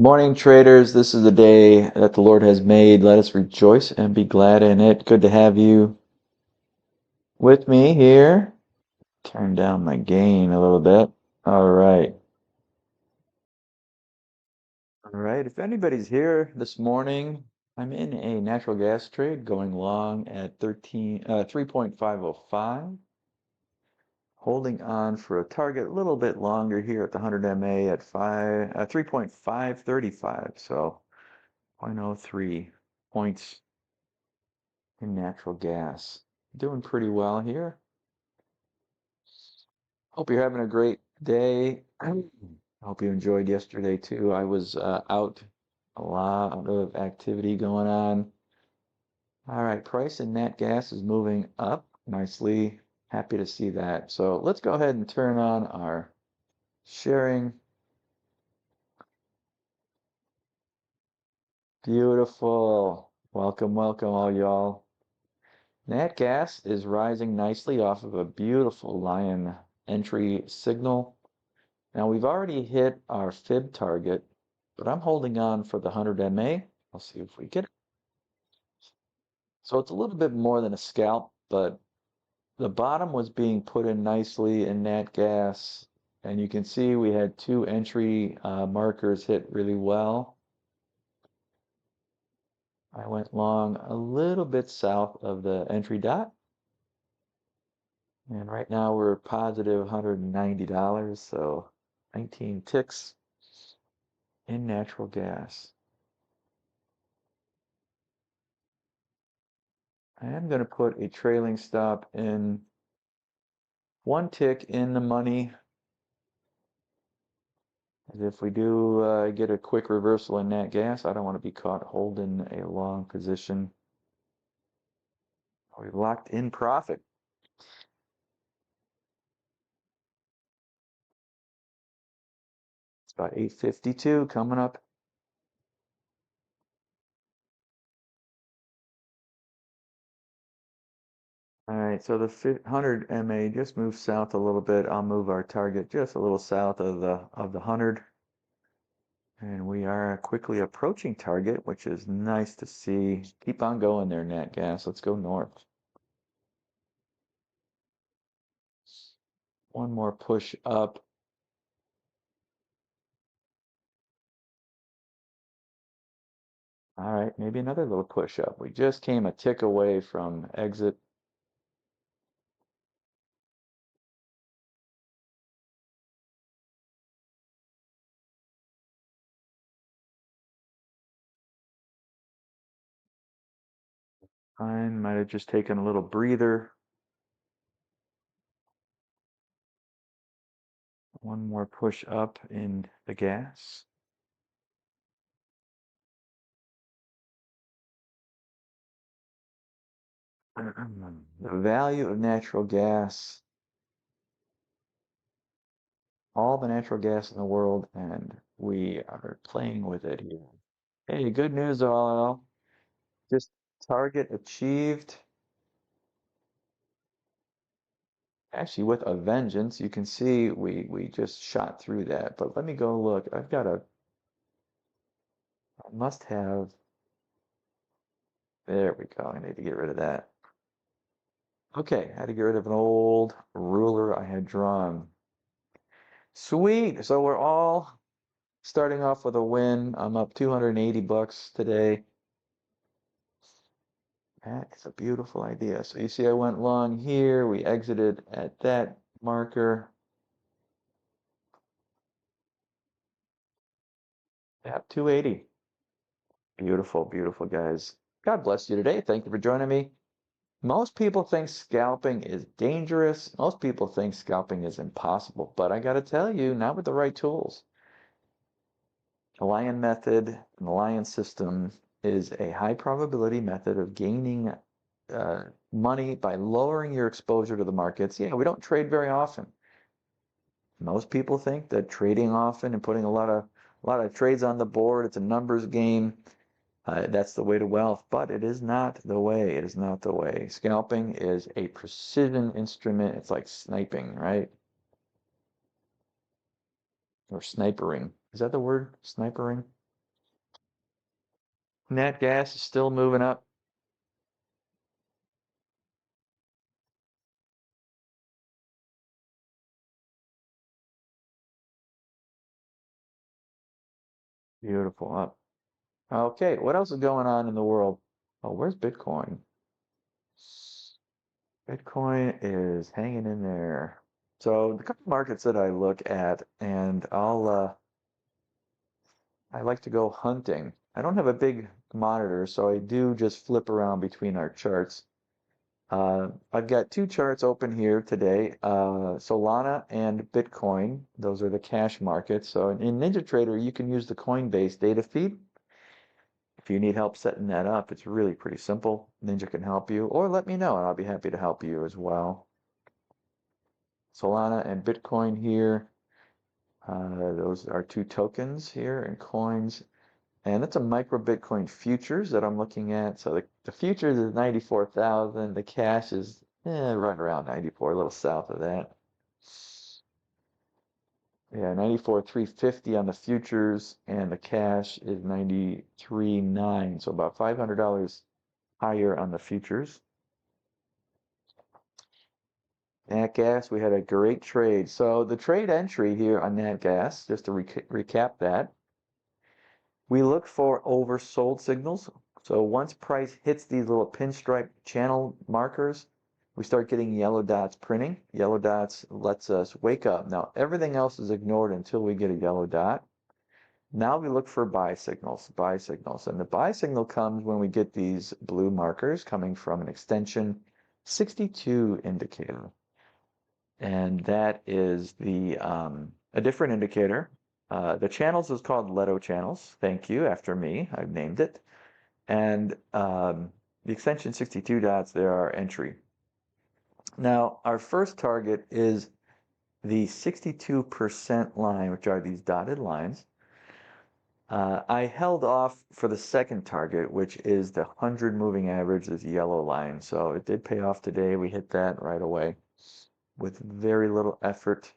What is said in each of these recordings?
Morning, traders. This is the day that the Lord has made. Let us rejoice and be glad in it. Good to have you with me here. Turn down my gain a little bit. All right. All right. If anybody's here this morning, I'm in a natural gas trade going long at 3.505. Holding on for a target a little bit longer here at the 100 MA at 3.535. So 0.03 points in natural gas. Doing pretty well here. Hope you're having a great day. I hope you enjoyed yesterday too. I was out, a lot of activity going on. All right, price in nat gas is moving up nicely. Happy to see that. So let's go ahead and turn on our sharing. Beautiful. Welcome, welcome all y'all. Nat gas is rising nicely off of a beautiful lion entry signal. Now we've already hit our fib target, but I'm holding on for the 100 MA. I'll see if we get it. So it's a little bit more than a scalp, but the bottom was being put in nicely in nat gas, and you can see we had two entry markers hit really well. I went long a little bit south of the entry dot, and right now we're positive $190, so 19 ticks in natural gas. I am going to put a trailing stop in one tick in the money. As if we do get a quick reversal in nat gas, I don't want to be caught holding a long position. We locked in profit. It's about 852 coming up. All right, so the 100 MA just moved south a little bit. I'll move our target just a little south of the 100. And we are quickly approaching target, which is nice to see. Keep on going there, nat gas. Let's go north. One more push up. All right, maybe another little push up. We just came a tick away from exit. Fine, might have just taken a little breather. One more push up in the gas. The value of natural gas, all the natural gas in the world, and we are playing with it here. Hey, good news, all. Just target achieved. Actually, with a vengeance, you can see we just shot through that. But let me go look. I must have. There we go. I need to get rid of that. Okay, I had to get rid of an old ruler I had drawn. Sweet. So we're all starting off with a win. I'm up 280 bucks today. That is a beautiful idea. So you see I went long here. We exited at that marker. At 280. Beautiful, beautiful, guys. God bless you today. Thank you for joining me. Most people think scalping is dangerous. Most people think scalping is impossible. But I got to tell you, not with the right tools. The Lion method and the Lion system is a high probability method of gaining money by lowering your exposure to the markets. Yeah, we don't trade very often. Most people think that trading often and putting a lot of trades on the board, it's a numbers game. That's the way to wealth, but it is not the way. It is not the way. Scalping is a precision instrument. It's like sniping, right? Or snipering. Is that the word? Snipering? Nat gas is still moving up. Beautiful up. Okay, what else is going on in the world? Oh, where's Bitcoin? Bitcoin is hanging in there. So the couple markets that I look at, and I like to go hunting. I don't have a big monitor, so I do just flip around between our charts. I've got two charts open here today, Solana and Bitcoin. Those are the cash markets. So in NinjaTrader, you can use the Coinbase data feed. If you need help setting that up, it's really pretty simple. Ninja can help you, or let me know, and I'll be happy to help you as well. Solana and Bitcoin here. Those are two tokens here and coins. And that's a micro Bitcoin futures that I'm looking at. So the futures is 94,000. The cash is right around 94, a little south of that. Yeah, 94,350 on the futures, and the cash is 93.9. So about $500 higher on the futures. Nat gas, we had a great trade. So the trade entry here on nat gas, just to recap that, we look for oversold signals. So once price hits these little pinstripe channel markers, we start getting yellow dots printing. Yellow dots lets us wake up. Now everything else is ignored until we get a yellow dot. Now we look for buy signals, buy signals. And the buy signal comes when we get these blue markers coming from an extension 62 indicator. And that is a different indicator. The channels is called Leto channels. Thank you, after me, I've named it. And the extension 62 dots, there are entry. Now, our first target is the 62% line, which are these dotted lines. I held off for the second target, which is the 100 moving average, this yellow line. So it did pay off today. We hit that right away with very little effort.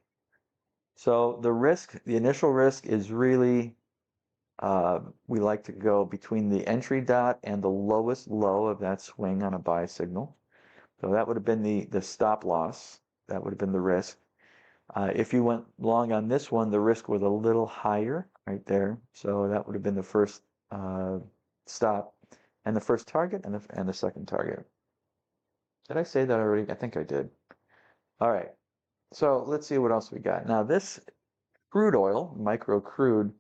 So the risk, the initial risk is really, we like to go between the entry dot and the lowest low of that swing on a buy signal. So that would have been the stop loss. That would have been the risk. If you went long on this one, the risk was a little higher right there. So that would have been the first stop and the first target and the second target. Did I say that already? I think I did. All right. So let's see what else we got. Now this crude oil, micro crude,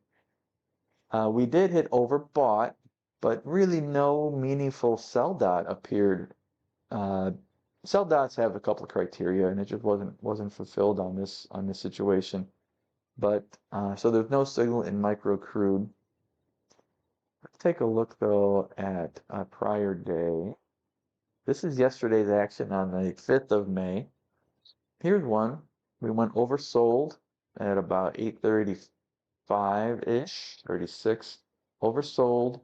we did hit overbought, but really no meaningful sell dot appeared. Sell dots have a couple of criteria, and it just wasn't fulfilled on this situation. But so there's no signal in micro crude. Let's take a look though at a prior day. This is yesterday's action on the 5th of May. Here's one. We went oversold at about 8:35-ish, 36. Oversold.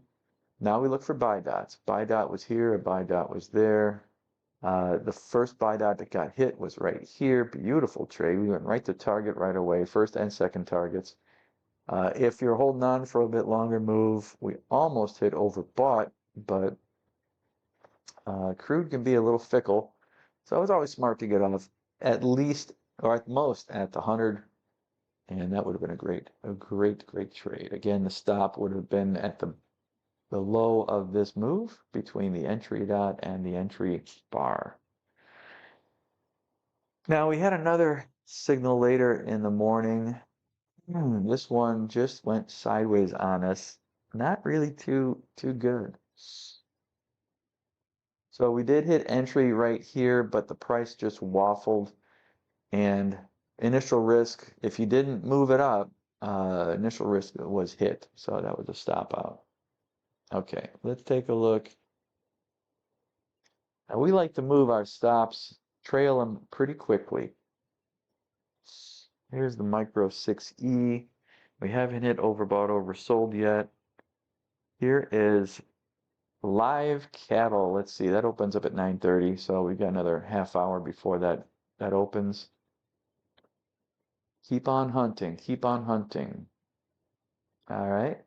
Now we look for buy dots. Buy dot was here, a buy dot was there. The first buy dot that got hit was right here. Beautiful trade. We went right to target right away, first and second targets. If you're holding on for a bit longer move, we almost hit overbought, but crude can be a little fickle. So it's always smart to get off at least or at most at the 100. And that would have been a great trade. Again, the stop would have been at the low of this move between the entry dot and the entry bar. Now we had another signal later in the morning. This one just went sideways on us. Not really too good. So we did hit entry right here, but the price just waffled. And initial risk, if you didn't move it up, initial risk was hit. So that was a stop out. Okay, let's take a look. Now we like to move our stops, trail them pretty quickly. Here's the micro 6E. We haven't hit overbought, oversold yet. Here is live cattle. Let's see, that opens up at 9:30, so we've got another half hour before that opens. Keep on hunting, keep on hunting. All right.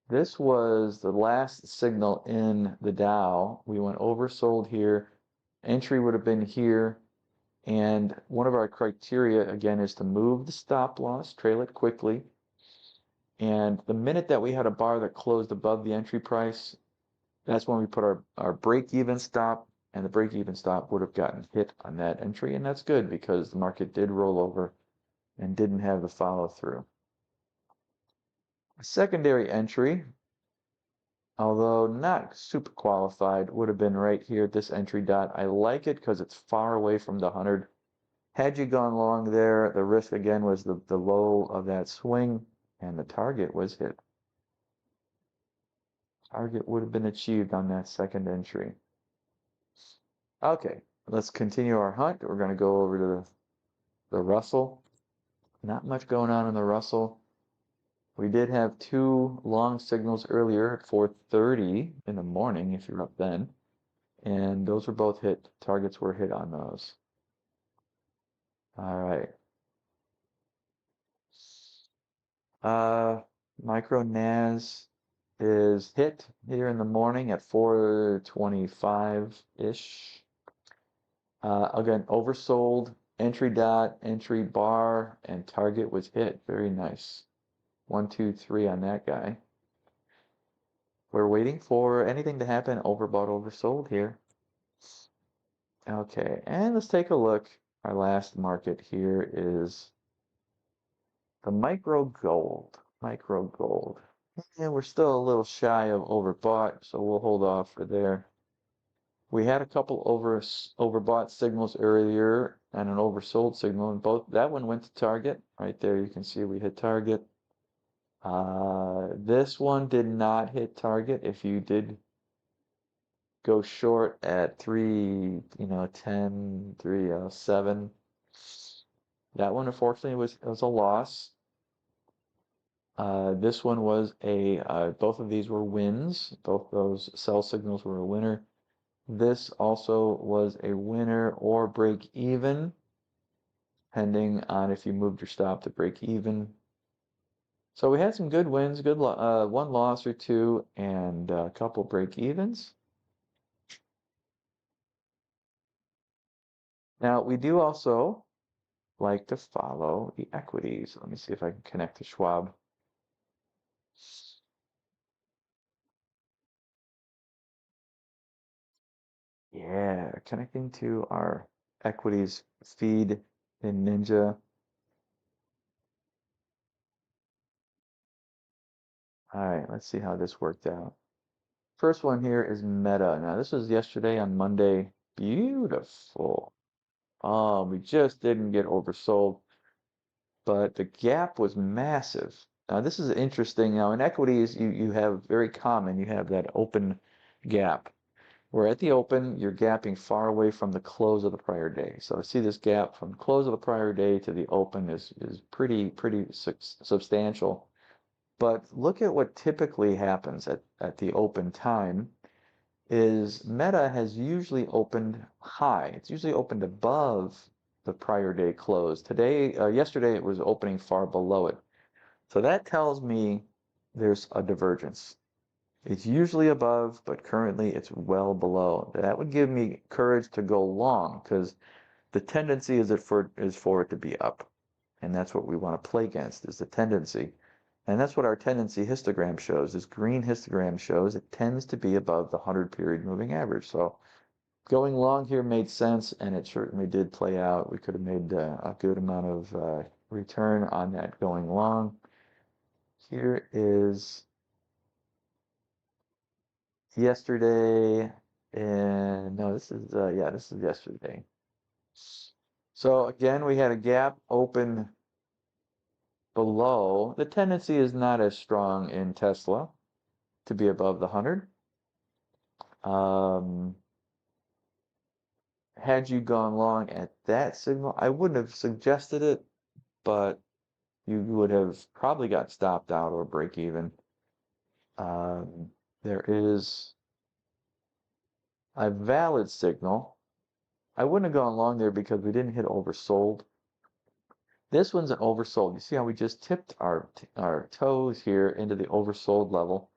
This was the last signal in the Dow. We went oversold here. Entry would have been here. And one of our criteria, again, is to move the stop loss, trail it quickly. And the minute that we had a bar that closed above the entry price, that's when we put our break-even stop, and the break-even stop would have gotten hit on that entry. And that's good because the market did roll over and didn't have the follow through. A secondary entry, although not super qualified, would have been right here at this entry dot. I like it because it's far away from the 100. Had you gone long there, the risk again was the low of that swing, and the target was hit. Target would have been achieved on that second entry. Okay, let's continue our hunt. We're going to go over to the Russell. Not much going on in the Russell. We did have two long signals earlier at 4:30 in the morning, if you're up then. And those were both hit. Targets were hit on those. All right. Micro NAS is hit here in the morning at 4:25-ish. Again, oversold, entry dot, entry bar, and target was hit. Very nice. 1, 2, 3 on that guy. We're waiting for anything to happen. Overbought, oversold here. Okay, and let's take a look. Our last market here is the micro gold. Micro gold. And we're still a little shy of overbought, so we'll hold off for there. We had a couple overbought signals earlier and an oversold signal, and both that one went to target. Right there, you can see we hit target. This one did not hit target. If you did go short at 3:10, 3:07, that one unfortunately was a loss. This one was both of these were wins. Both those sell signals were a winner. This also was a winner or break even, depending on if you moved your stop to break even. So we had some good wins, one loss or two, and a couple break evens. Now we do also like to follow the equities. Let me see if I can connect to Schwab. Yeah, connecting to our equities feed in Ninja. All right, let's see how this worked out. First one here is Meta. Now this was yesterday on Monday. Beautiful. Oh, we just didn't get oversold, but the gap was massive. Now this is interesting. Now in equities, you have very common, you have that open gap. Where at the open, you're gapping far away from the close of the prior day. So I see this gap from the close of the prior day to the open is pretty substantial. But look at what typically happens at the open time is Meta has usually opened high. It's usually opened above the prior day close. Yesterday it was opening far below it. So that tells me there's a divergence. It's usually above, but currently it's well below. That would give me courage to go long because the tendency is for it to be up. And that's what we want to play against is the tendency. And that's what our tendency histogram shows. This green histogram shows it tends to be above the 100-period moving average. So going long here made sense, and it certainly did play out. We could have made a good amount of return on that going long. Here is yesterday, and no, this is this is yesterday. So again, we had a gap open below. The tendency is not as strong in Tesla to be above the 100. Had you gone long at that signal, I wouldn't have suggested it, but you would have probably got stopped out or break even. There is a valid signal. I wouldn't have gone long there because we didn't hit oversold. This one's an oversold. You see how we just tipped our toes here into the oversold level.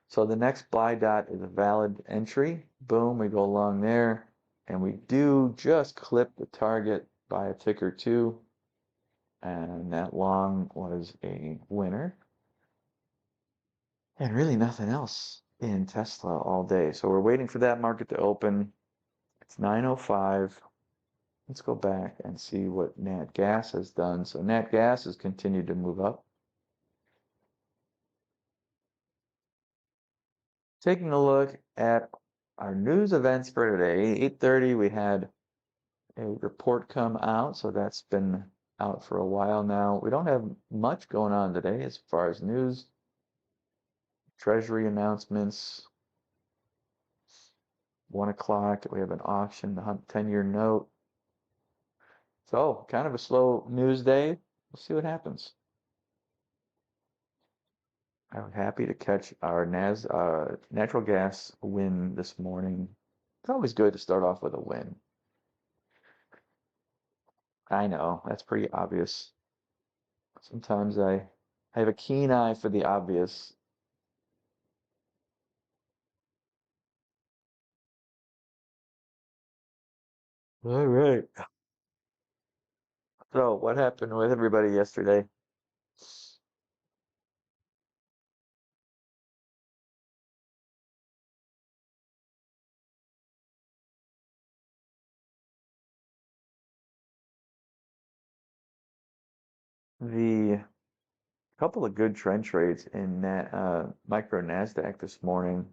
So the next buy dot is a valid entry. Boom, we go along there, and we do just clip the target by a tick or two, and that long was a winner. And really nothing else in Tesla all day. So we're waiting for that market to open. It's 9:05. Let's go back and see what Nat Gas has done. So Nat Gas has continued to move up. Taking a look at our news events for today, 8:30, we had a report come out, so that's been out for a while now. We don't have much going on today as far as news. Treasury announcements. 1 o'clock, we have an auction, the 10-year note. So kind of a slow news day. We'll see what happens. I'm happy to catch our natural gas win this morning. It's always good to start off with a win. I know, that's pretty obvious. Sometimes I have a keen eye for the obvious. All right. So, what happened with everybody yesterday? The couple of good trend trades in micro NASDAQ this morning.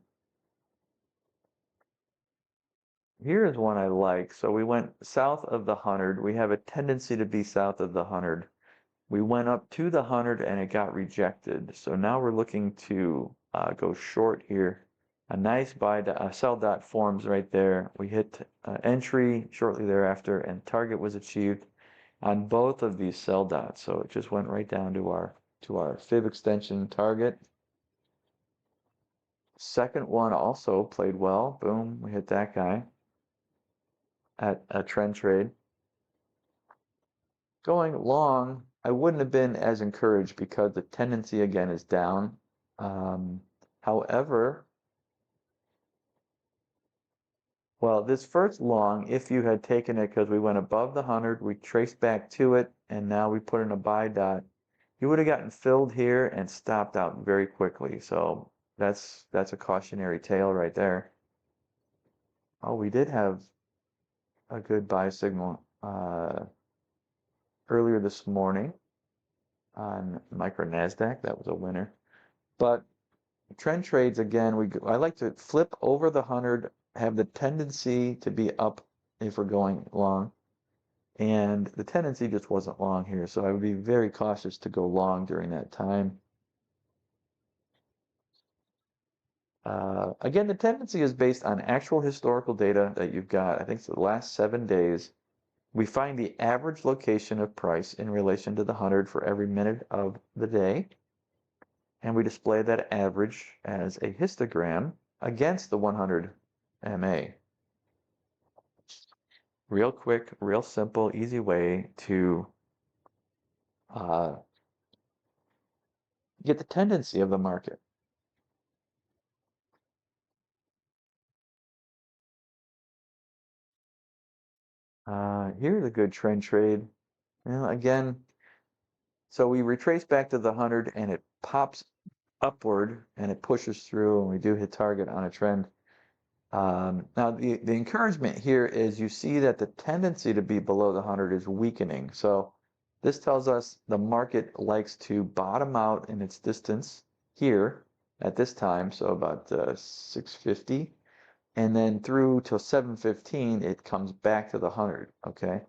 Here's one I like. So we went south of the 100. We have a tendency to be south of the 100. We went up to the 100 and it got rejected. So now we're looking to go short here. A nice sell dot forms right there. We hit entry shortly thereafter and target was achieved on both of these sell dots. So it just went right down to our fib extension target. Second one also played well. Boom, we hit that guy at a trend trade. Going long, I wouldn't have been as encouraged because the tendency again is down. However, well, this first long, if you had taken it because we went above the 100, we traced back to it, and now we put in a buy dot, you would have gotten filled here and stopped out very quickly. So that's a cautionary tale right there. Oh, we did have a good buy signal earlier this morning on micro NASDAQ. That was a winner. But trend trades, again, I like to flip over the 100, have the tendency to be up if we're going long. And the tendency just wasn't long here, so I would be very cautious to go long during that time. Again, the tendency is based on actual historical data that you've got. I think it's the last 7 days. We find the average location of price in relation to the 100 for every minute of the day. And we display that average as a histogram against the 100 MA. Real quick, real simple, easy way to get the tendency of the market. Here's a good trend trade. Again, so we retrace back to the 100 and it pops upward and it pushes through and we do hit target on a trend. Now, the encouragement here is you see that the tendency to be below the 100 is weakening. So this tells us the market likes to bottom out in its distance here at this time, so about 650, and then through till 715, it comes back to the 100, okay?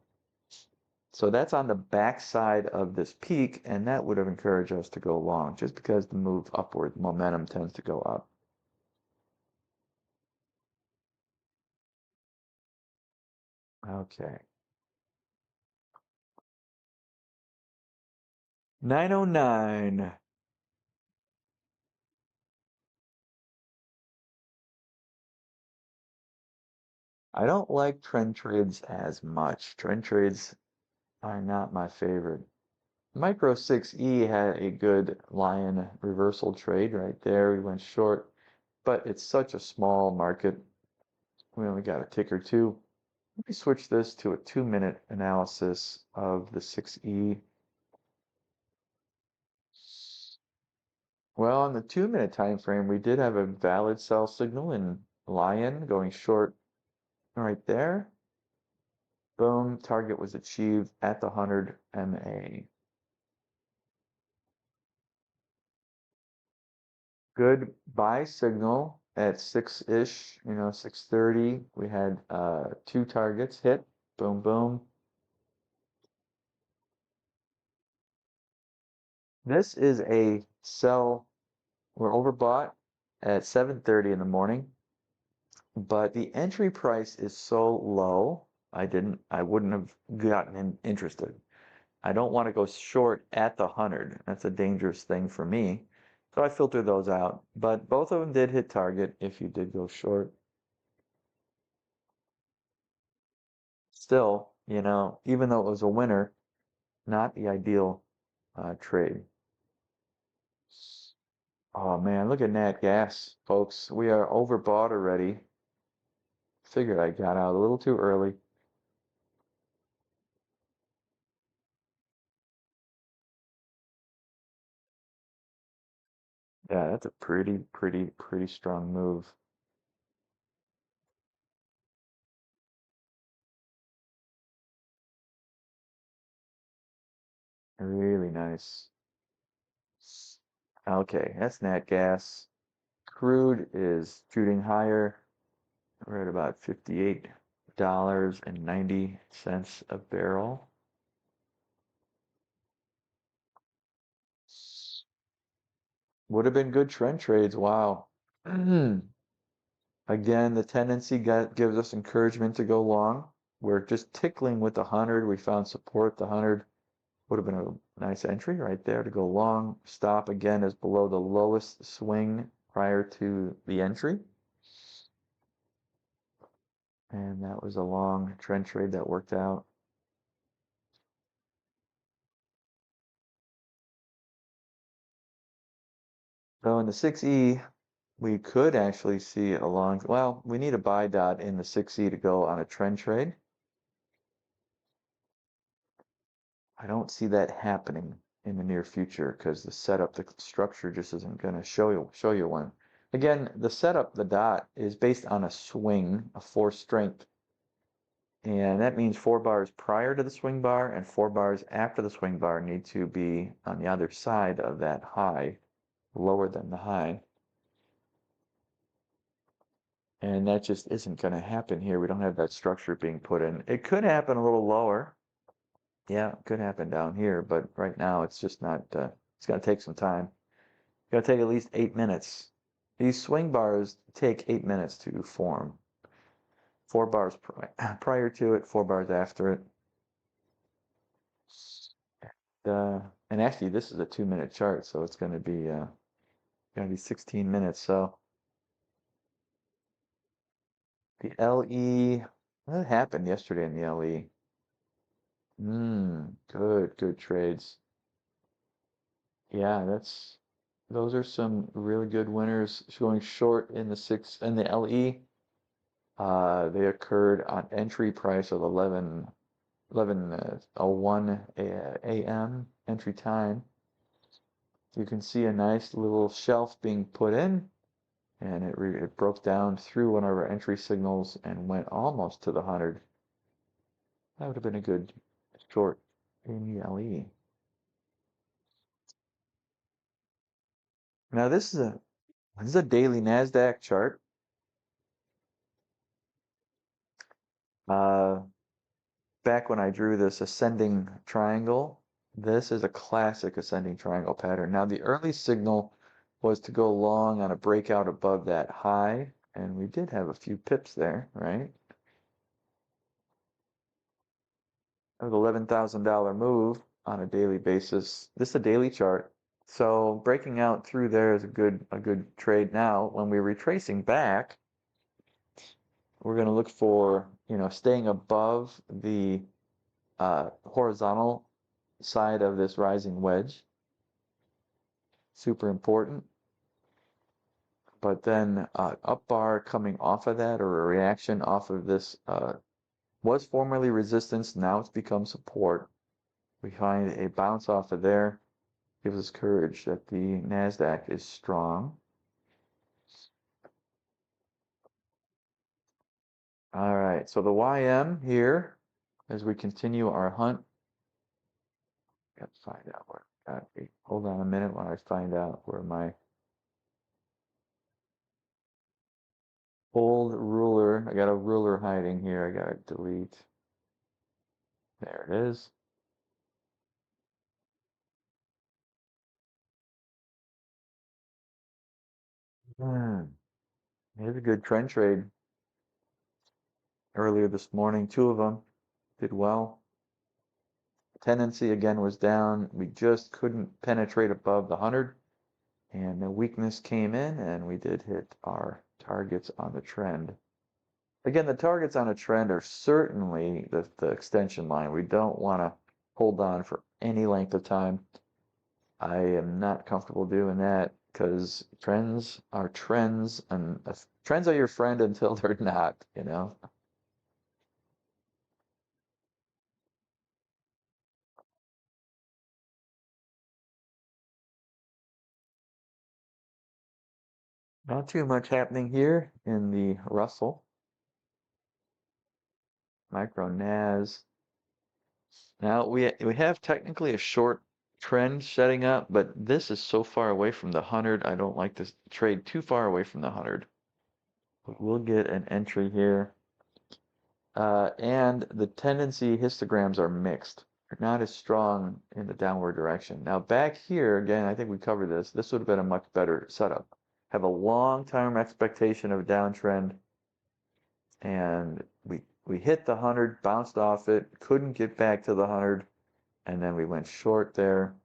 So that's on the back side of this peak, and that would have encouraged us to go long, just because the move upward, momentum tends to go up. Okay. 909. I don't like trend trades as much. Trend trades are not my favorite. Micro 6E had a good lion reversal trade right there. We went short. but it's such a small market. We only got a tick or two. Let me switch this to a 2-minute analysis of the 6E. Well, on the 2-minute time frame, we did have a valid sell signal in Lion going short right there. Boom, target was achieved at the 100 MA. Good buy signal at 6-ish, 6:30. We had 2 targets hit. Boom, boom. This is a sell. We're overbought at 7:30 in the morning, but the entry price is so low, I wouldn't have gotten interested. I don't want to go short at the 100. That's a dangerous thing for me. So I filtered those out, but both of them did hit target if you did go short. Still, even though it was a winner, not the ideal trade. Oh man, look at Nat Gas, folks. We are overbought already. Figured I got out a little too early. Yeah, that's a pretty strong move. Really nice. Okay, that's Nat Gas. Crude is shooting higher. We're at about $58.90 a barrel. Would have been good trend trades. Wow. Again, the tendency gives us encouragement to go long. We're just tickling with the 100. We found support at the 100. Would have been a nice entry right there to go long. Stop again is below the lowest swing prior to the entry. And that was a long trend trade that worked out. So in the 6E, we could actually see a long, well, we need a buy dot in the 6E to go on a trend trade. I don't see that happening in the near future because the setup, the structure just isn't going to show you one. Again, the setup, the dot, is based on a swing, a force strength. And that means 4 bars prior to the swing bar and 4 bars after the swing bar need to be on the other side of that high, lower than the high. And that just isn't going to happen here. We don't have that structure being put in. It could happen a little lower. Yeah, it could happen down here, but right now it's just not, it's going to take some time. It's going to take at least 8 minutes. These swing bars take 8 minutes to form. 4 bars prior to it, 4 bars after it. And actually, this is a 2-minute chart, so it's going to be 16 minutes. So the LE, what happened yesterday in the LE? Good trades. Yeah, those are some really good winners. Going short in the LE. They occurred on entry price of 11:01 a.m. entry time. You can see a nice little shelf being put in, and it broke down through one of our entry signals and went almost to the 100. That would have been a good short in the LE. Now this is a daily NASDAQ chart. Uh, Back when I drew this ascending triangle, this is a classic ascending triangle pattern. Now the early signal was to go long on a breakout above that high, and we did have a few pips there, right? That was $11,000 move on a daily basis. This is a daily chart. So breaking out through there is a good trade. Now, when we're retracing back, we're going to look for, staying above the horizontal side of this rising wedge. Super important. but then up bar coming off of that, or a reaction off of this, was formerly resistance, now it's become support. We find a bounce off of there, gives us courage that the NASDAQ is strong. All right, so the YM here, as we continue our hunt, got to find out where, hold on a minute while I find out where my old ruler, I got a ruler hiding here, I gotta delete. There it is. Here's a good trend trade earlier this morning. Two of them did well. Tendency again was down. We just couldn't penetrate above the 100. And the weakness came in, and we did hit our targets on the trend. Again, the targets on a trend are certainly the extension line. We don't want to hold on for any length of time. I am not comfortable doing that because trends are trends, and trends are your friend until they're not, you know? Not too much happening here in the Russell. Micro NAS. Now we have technically a short trend setting up, but this is so far away from the 100. I don't like to trade too far away from the 100. But we'll get an entry here. And the tendency histograms are mixed. They're not as strong in the downward direction. Now back here, again, I think we covered this. This would have been a much better setup. Have a long-term expectation of a downtrend, and we hit the 100, bounced off it, couldn't get back to the 100, and then we went short there.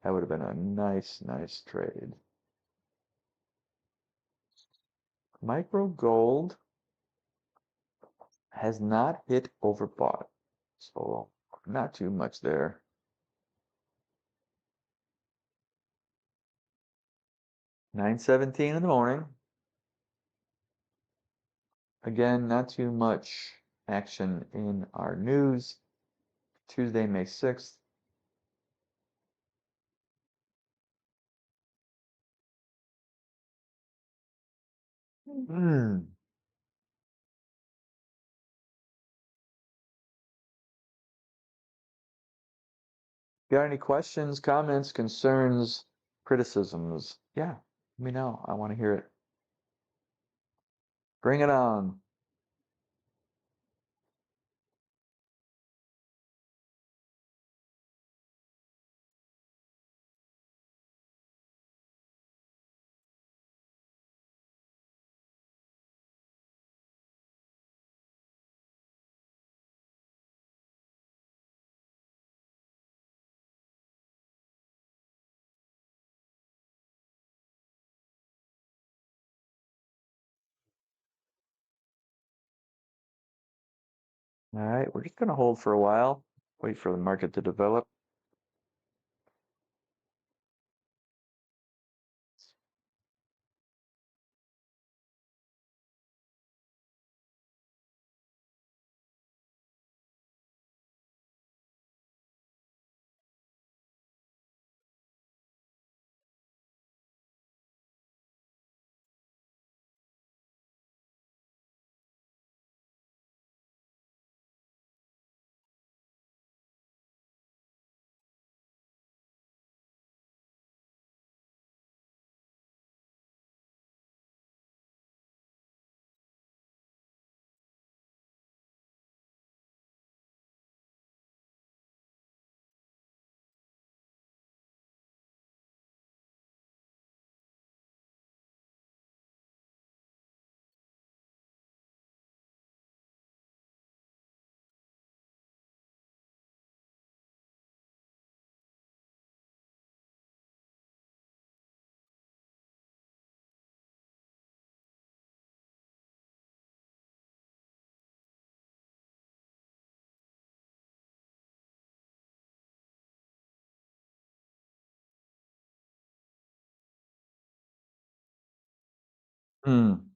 That would have been a nice trade. Micro gold has not hit overbought, so not too much there. 9:17 in the morning. Again, not too much action in our news. Tuesday, May 6th. Got any questions, comments, concerns, criticisms? Yeah, let me know. I want to hear it. Bring it on. All right, we're just going to hold for a while, wait for the market to develop. Hmm.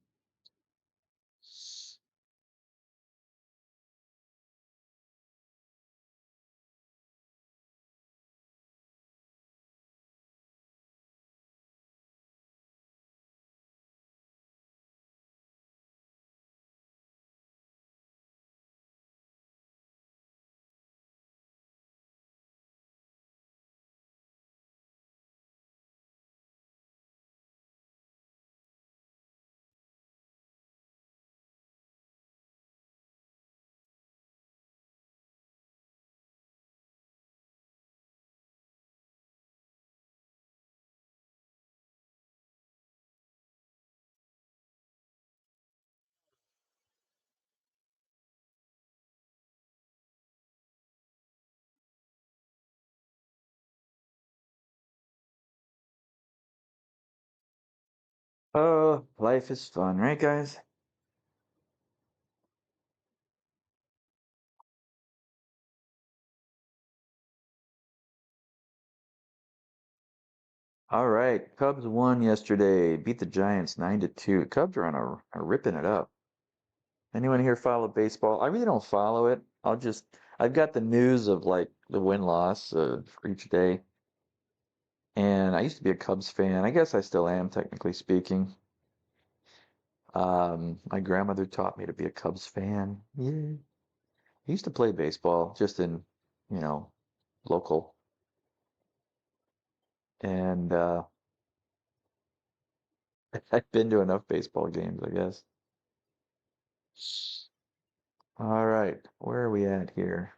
Oh, life is fun, right, guys? All right, Cubs won yesterday. Beat the Giants 9-2. Cubs are ripping it up. Anyone here follow baseball? I really don't follow it. I've got the news of like the win-loss for each day. And I used to be a Cubs fan. I guess I still am, technically speaking. My grandmother taught me to be a Cubs fan. Yeah. I used to play baseball just in, you know, local. And I've been to enough baseball games, I guess. All right, where are we at here?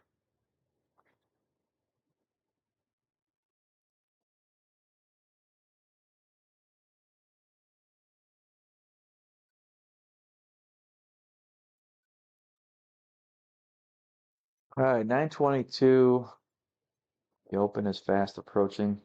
All right, 9:22. The open is fast approaching.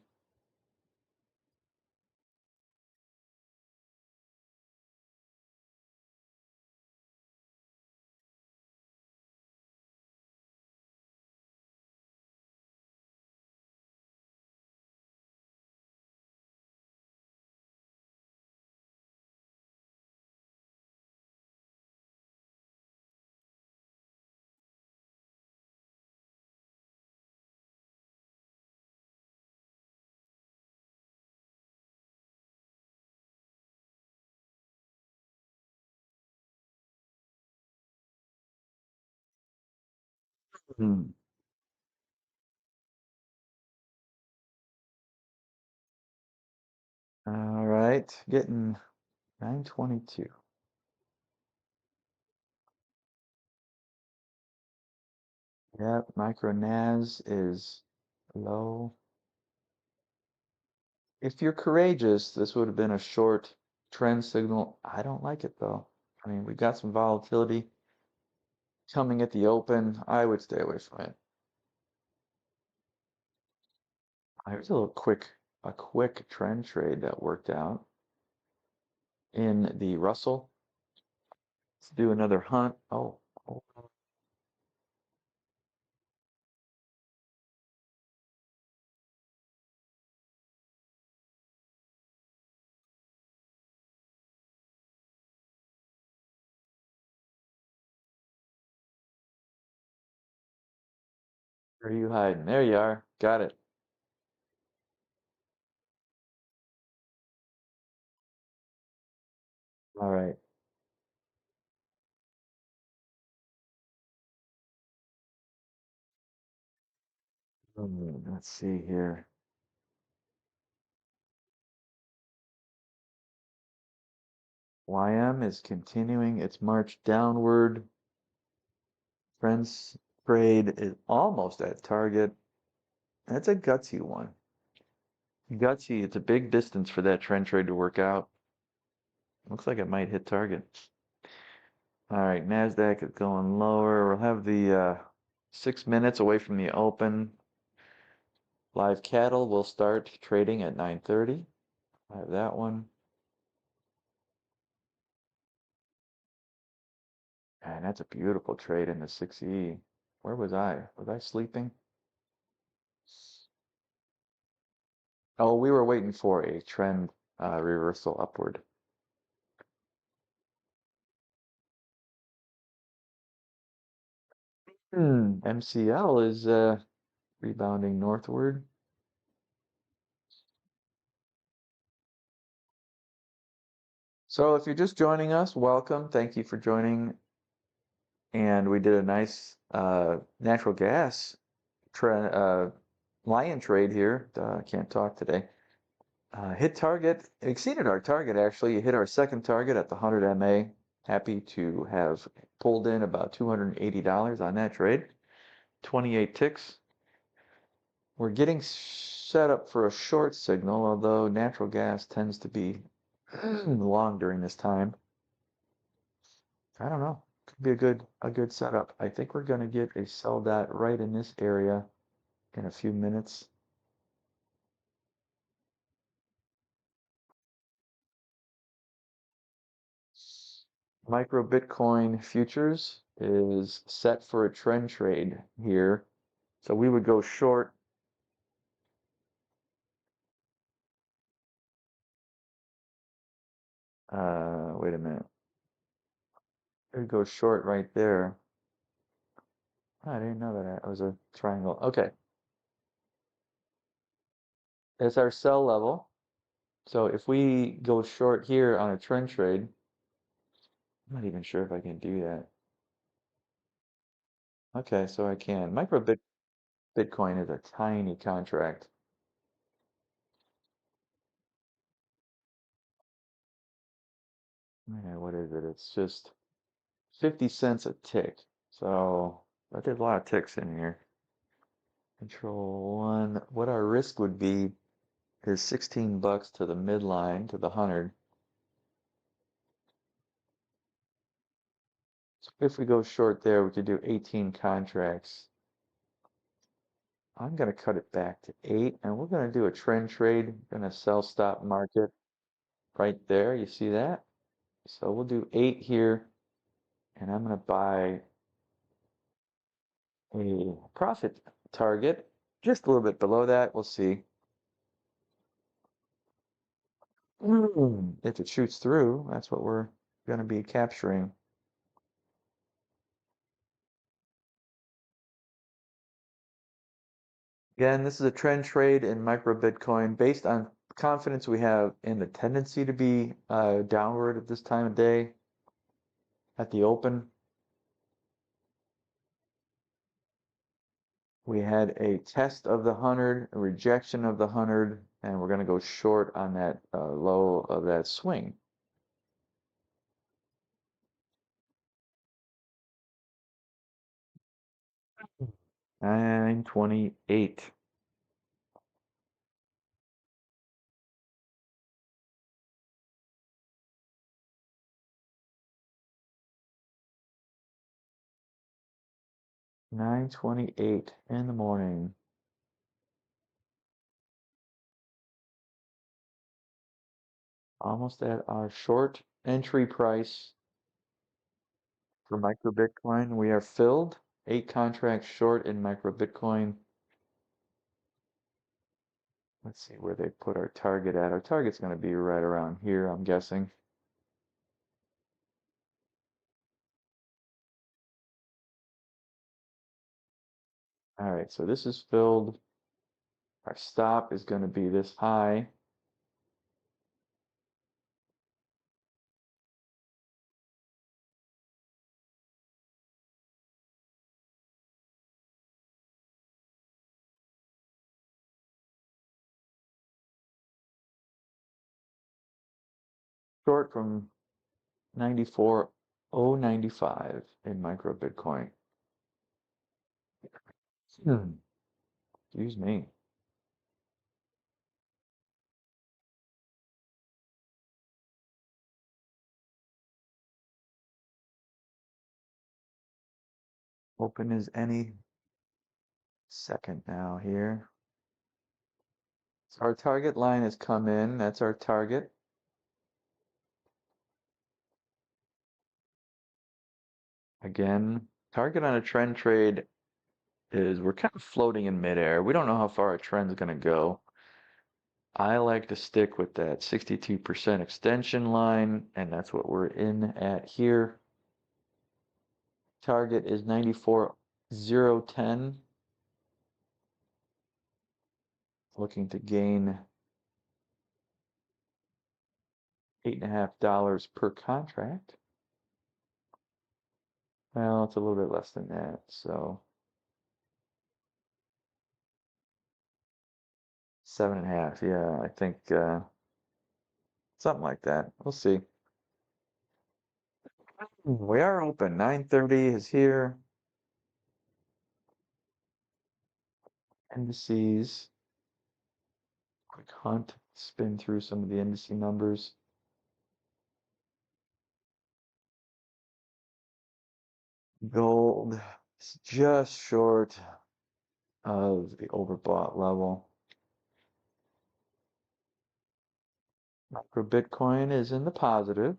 Hmm. All right, getting 9:22. Yep, micro NAS is low. If you're courageous, this would have been a short trend signal. I don't like it though. I mean, we got some volatility coming at the open. I would stay away from it. Here's a quick trend trade that worked out in the Russell. Let's do another hunt. Oh, where are you hiding? There you are. Got it. All right. Let's see here. YM is continuing its march downward. Friends trade is almost at target. That's a gutsy one. Gutsy, it's a big distance for that trend trade to work out. Looks like it might hit target. All right, NASDAQ is going lower. We'll have the 6 minutes away from the open. Live cattle will start trading at 9:30. I have that one. And that's a beautiful trade in the 6E. Where was I? Was I sleeping? Oh, we were waiting for a trend reversal upward. MCL is rebounding northward. So if you're just joining us, welcome. Thank you for joining. And we did a nice natural gas lion trade here. Can't talk today. Hit target, exceeded our target actually. Hit our second target at the 100 MA. Happy to have pulled in about $280 on that trade. 28 ticks. We're getting set up for a short signal, although natural gas tends to be long during this time. I don't know. Could be a good setup. I think we're going to get a sell dot right in this area in a few minutes. Micro Bitcoin futures is set for a trend trade here. So we would go short. Wait a minute. We would go short right there. I didn't know that was a triangle. Okay. It's our sell level. So if we go short here on a trend trade, I'm not even sure if I can do that. Okay, so I can. Bitcoin is a tiny contract. Yeah, what is it? It's just 50 cents a tick. So that did a lot of ticks in here. Control one. What our risk would be is 16 bucks to the midline to the 100. So if we go short there, we could do 18 contracts. I'm going to cut it back to 8, and we're going to do a trend trade. Going to sell stop market right there. You see that? So we'll do 8 here, and I'm going to buy a profit target just a little bit below that. We'll see. If it shoots through, that's what we're going to be capturing. Again, this is a trend trade in micro Bitcoin based on confidence we have in the tendency to be downward at this time of day at the open. We had a test of the 100, a rejection of the 100, and we're going to go short on that low of that swing. $9.28. $9.28 in the morning. Almost at our short entry price for micro Bitcoin. We are filled. 8 contracts short in micro Bitcoin. Let's see where they put our target at. Our target's going to be right around here, I'm guessing. All right, so this is filled. Our stop is going to be this high. Short from 94,095 in micro Bitcoin. Excuse me. Open as any second now here. So our target line has come in. That's our target. Again, target on a trend trade is we're kind of floating in midair. We don't know how far our trend's going to go. I like to stick with that 62% extension line, and that's what we're in at here. Target is 94, 0.10. Looking to gain $8.50 per contract. Well, it's a little bit less than that, so 7.5. Yeah, I think something like that. We'll see. We are open. 9:30 is here. Indices. Quick hunt. Spin through some of the indice numbers. Gold is just short of the overbought level. Micro Bitcoin is in the positive.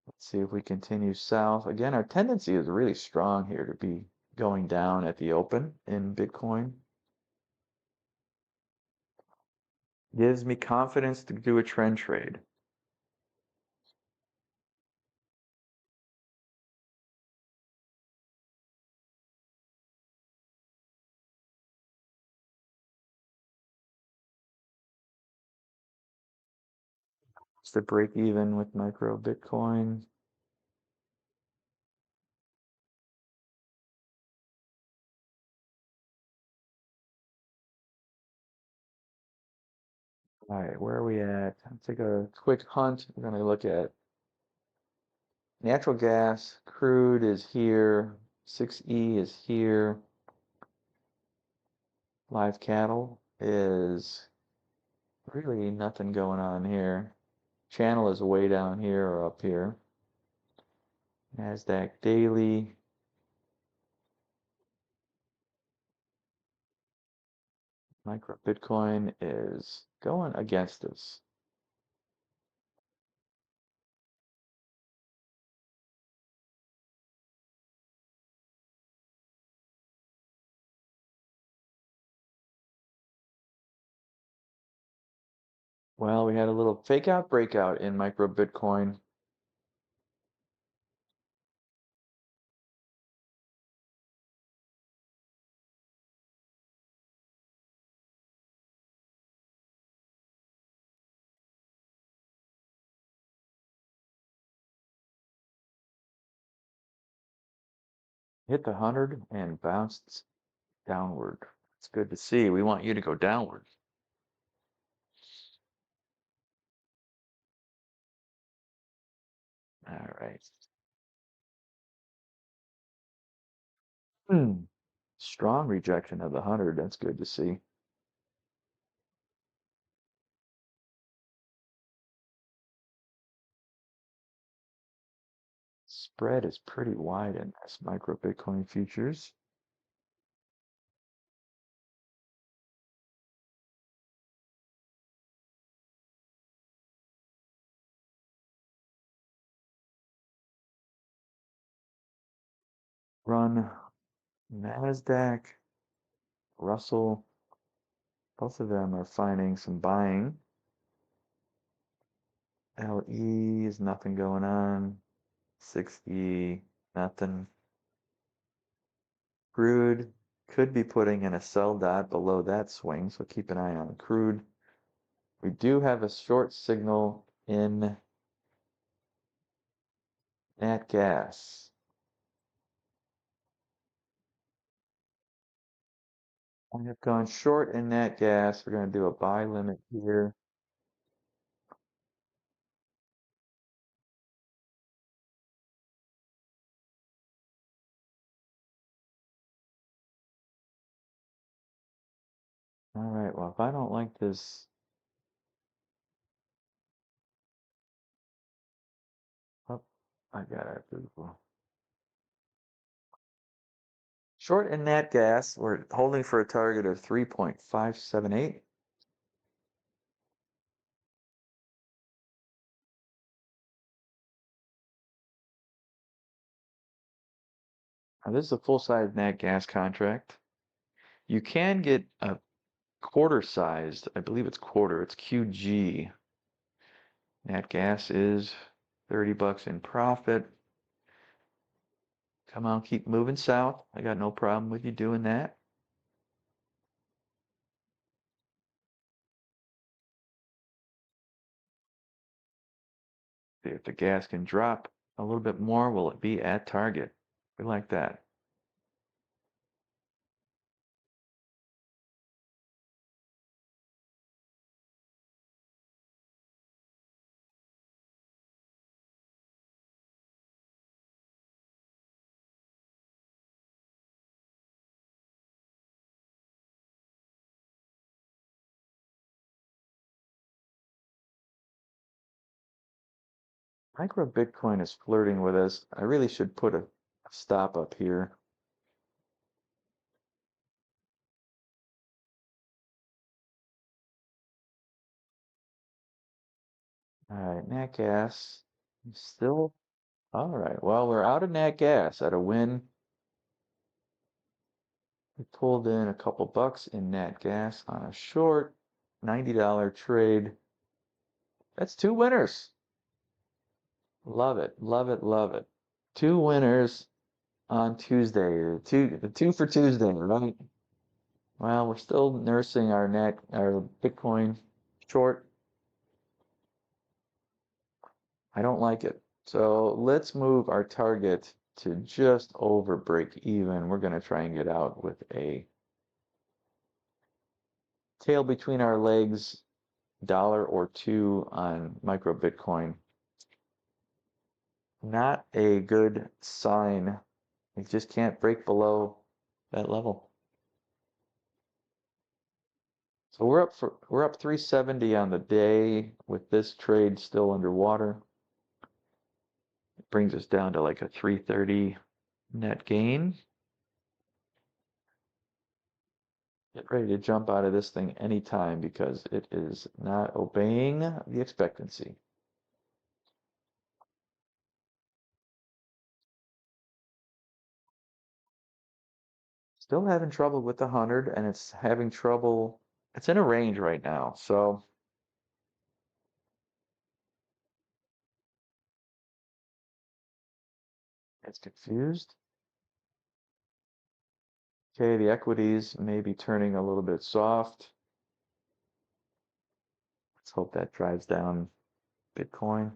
Let's see if we continue south. Again, our tendency is really strong here to be going down at the open in Bitcoin. Gives me confidence to do a trend trade. It's the break even with micro Bitcoin. All right, where are we at? I'll take a quick hunt. We're going to look at natural gas. Crude is here. 6E is here. Live cattle is really nothing going on here. Channel is way down here or up here. NASDAQ daily. Micro Bitcoin is going against us. Well, we had a little fake out breakout in micro Bitcoin. Hit the 100 and bounced downward. It's good to see. We want you to go downward. All right. Strong rejection of the 100. That's good to see. Spread is pretty wide in this micro Bitcoin futures. Run NASDAQ, Russell. Both of them are finding some buying. LE is nothing going on. 6E, nothing. Crude could be putting in a sell dot below that swing, so keep an eye on crude. We do have a short signal in nat gas. I have gone short in nat gas. We're going to do a buy limit here. All right, well, if I don't like this, oh, I got it. Beautiful. Short in nat gas, we're holding for a target of 3.578. Now, this is a full-size nat gas contract. You can get a quarter-sized, I believe it's quarter, it's QG. Nat gas is $30 in profit. Come on, keep moving south. I got no problem with you doing that. See if the gas can drop a little bit more. Will it be at target? We like that. Micro Bitcoin is flirting with us. I really should put a stop up here. All right, nat gas. Still, all right. Well, we're out of nat gas at a win. We pulled in a couple bucks in nat gas on a short $90 trade. That's two winners. Love it, love it, love it. Two winners on Tuesday. Two for Tuesday, right? Well, we're still nursing our Bitcoin short. I don't like it. So let's move our target to just over break even. We're going to try and get out with a tail between our legs, dollar or two on micro Bitcoin. Not a good sign. It just can't break below that level. So we're up 370 on the day with this trade still underwater. It brings us down to like a 330 net gain. Get ready to jump out of this thing anytime because it is not obeying the expectancy. Still having trouble with the 100 and it's having trouble. It's in a range right now. So it's confused. Okay, the equities may be turning a little bit soft. Let's hope that drives down Bitcoin.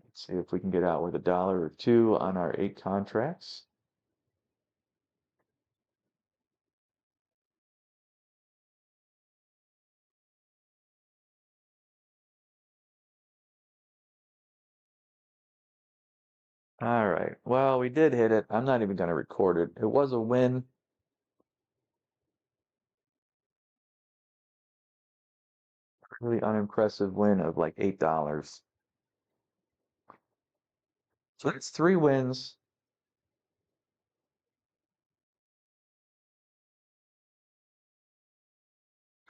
Let's see if we can get out with a dollar or two on our 8 contracts. All right. Well, we did hit it. I'm not even going to record it. It was a win. Really unimpressive win of like $8. So that's 3 wins.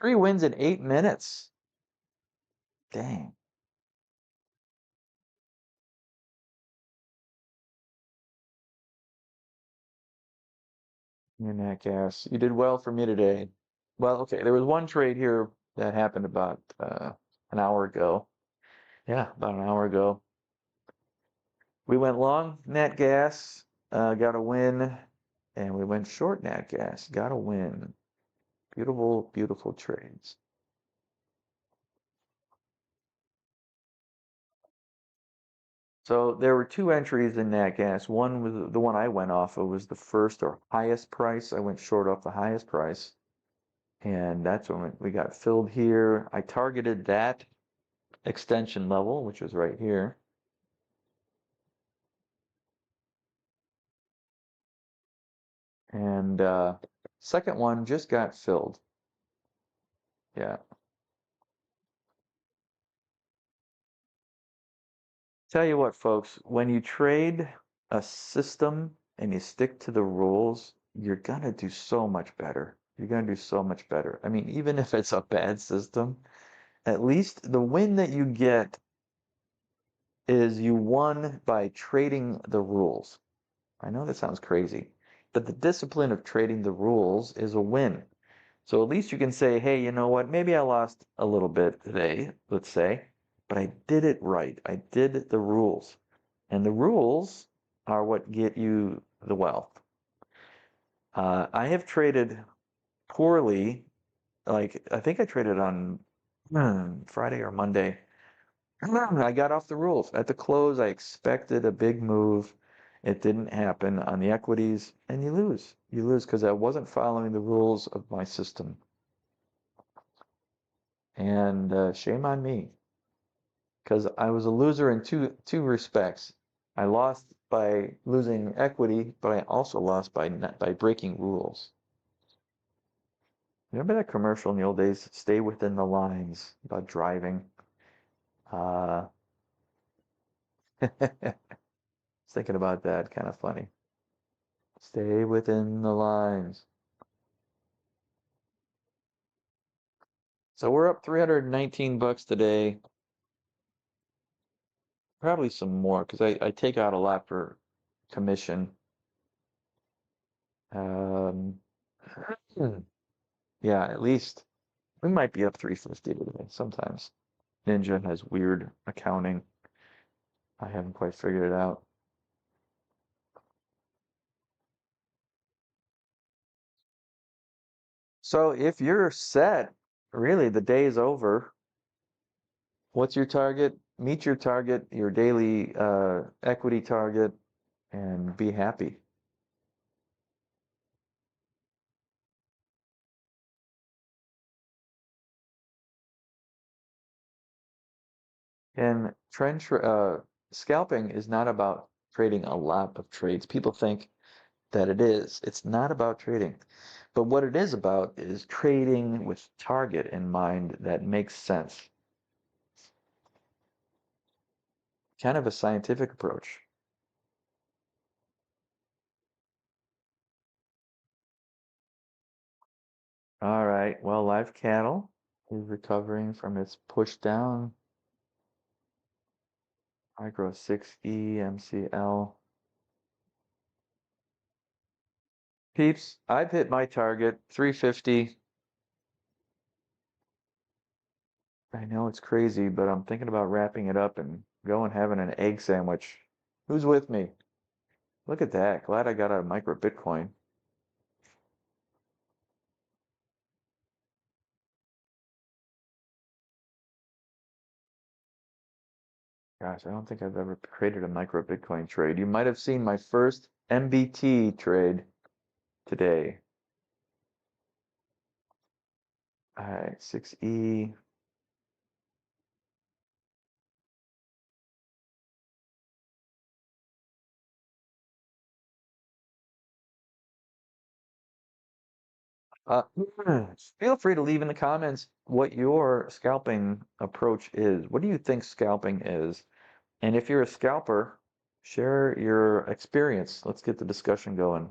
3 wins in 8 minutes. Dang. You're not gas. You did well for me today. Well, okay. There was one trade here that happened about an hour ago. Yeah, about an hour ago. We went long nat gas, got a win, and we went short nat gas, got a win. Beautiful, beautiful trades. So there were 2 entries in nat gas. One was the one I went off of was the first or highest price. I went short off the highest price, and that's when we got filled here. I targeted that extension level, which was right here. And second one just got filled. Yeah. Tell you what, folks, when you trade a system and you stick to the rules, you're gonna do so much better. You're gonna do so much better. I mean, even if it's a bad system, at least the win that you get is you won by trading the rules. I know that sounds crazy, but the discipline of trading the rules is a win. So at least you can say, hey, you know what? Maybe I lost a little bit today, let's say, but I did it right. I did the rules. And the rules are what get you the wealth. I have traded poorly. Like, I think I traded on Friday or Monday. I got off the rules. At the close, I expected a big move. It didn't happen on the equities, and you lose. You lose because I wasn't following the rules of my system. And shame on me, because I was a loser in two respects. I lost by losing equity, but I also lost by breaking rules. Remember that commercial in the old days? Stay within the lines about driving. Uh, thinking about that, kind of funny. Stay within the lines. So we're up 319 bucks today. Probably some more because I take out a lot for commission. Um, yeah, at least we might be up 350 today. Sometimes Ninja has weird accounting. I haven't quite figured it out. So if you're set, really the day is over. What's your target? Meet your target, your daily equity target, and be happy. And scalping is not about trading a lot of trades. People think that it is. It's not about trading. But what it is about is trading with target in mind that makes sense. Kind of a scientific approach. All right. Well, live cattle is recovering from its push down. Micro 6E MCL. Peeps, I've hit my target, 350. I know it's crazy, but I'm thinking about wrapping it up and going having an egg sandwich. Who's with me? Look at that. Glad I got a micro Bitcoin. Gosh, I don't think I've ever created a micro Bitcoin trade. You might have seen my first MBT trade today. All right, 6E. Uh, Feel free to leave in the comments what your scalping approach is. What do you think scalping is? And if you're a scalper, share your experience. Let's get the discussion going.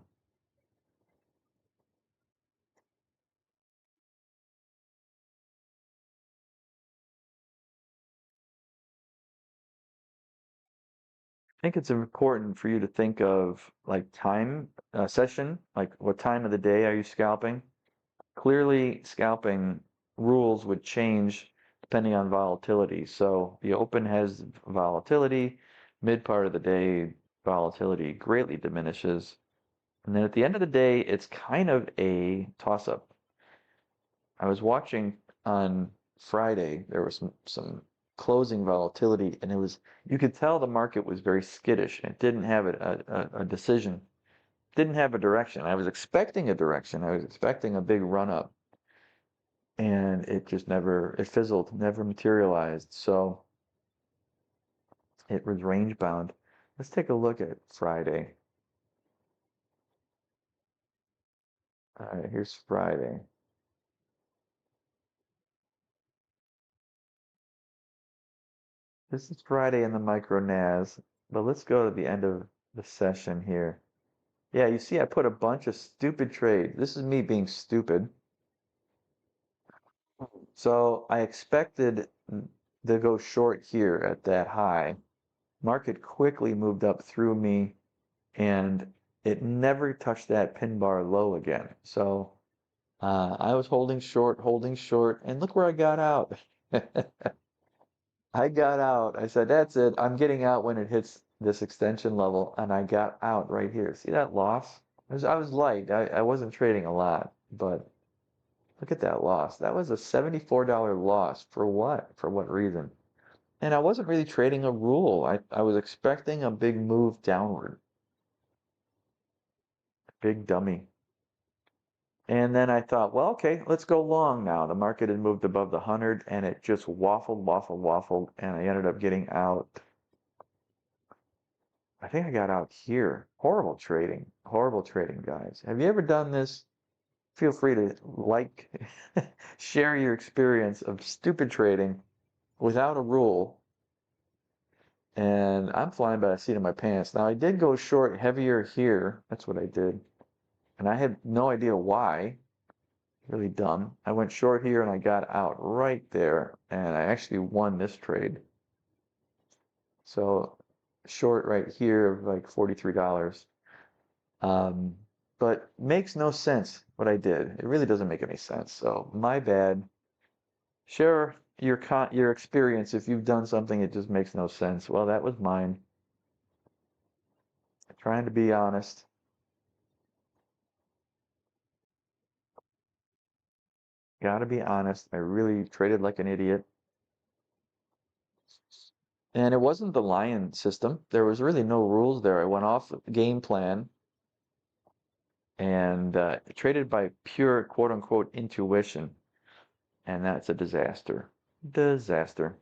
I think it's important for you to think of like time, session, like what time of the day are you scalping? Clearly, scalping rules would change depending on volatility. So the open has volatility, mid part of the day, volatility greatly diminishes. And then at the end of the day, it's kind of a toss-up. I was watching on Friday, there was some closing volatility, and you could tell the market was very skittish. It didn't have a decision, didn't have a direction. I was expecting a direction. I was expecting a big run up, and it fizzled, never materialized. So it was range bound. Let's take a look at Friday. All right, here's Friday. This is Friday in the micro NAS, but let's go to the end of the session here. Yeah, you see I put a bunch of stupid trades. This is me being stupid. So I expected to go short here at that high. Market quickly moved up through me and it never touched that pin bar low again. So I was holding short, and look where I got out. I got out. I said, that's it. I'm getting out when it hits this extension level, and I got out right here. See that loss? I was light. I wasn't trading a lot, but look at that loss. That was a $74 loss. For what? For what reason? And I wasn't really trading a rule. I was expecting a big move downward. Big dummy. And then I thought, well, okay, let's go long now. The market had moved above the 100 and it just waffled, waffled, waffled. And I ended up getting out. I think I got out here. Horrible trading, guys. Have you ever done this? Feel free to like, share your experience of stupid trading without a rule. And I'm flying by the seat of my pants. Now, I did go short heavier here. That's what I did. And I had no idea why. Really dumb. I went short here and I got out right there. And I actually won this trade. So short right here of like $43. But makes no sense what I did. It really doesn't make any sense. So my bad. Share your experience if you've done something it just makes no sense. Well, that was mine. Trying to be honest. Gotta be honest. I really traded like an idiot. And it wasn't the lion system. There was really no rules there. I went off the game plan and traded by pure quote unquote intuition. And that's a disaster. Disaster.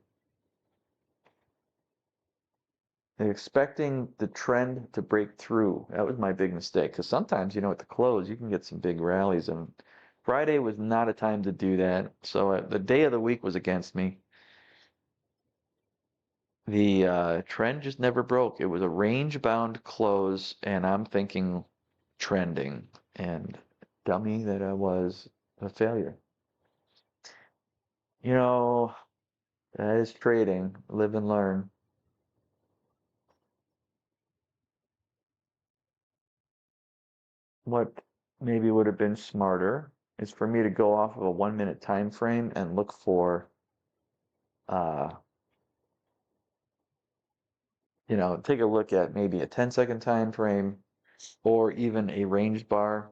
And expecting the trend to break through. That was my big mistake. Because sometimes, at the close, you can get some big rallies. And Friday was not a time to do that. So the day of the week was against me. The trend just never broke. It was a range-bound close, and I'm thinking trending. And dummy that I was, a failure. That is trading. Live and learn. What maybe would have been smarter is for me to go off of a 1 minute time frame and look for uh take a look at maybe a 10-second time frame or even a range bar.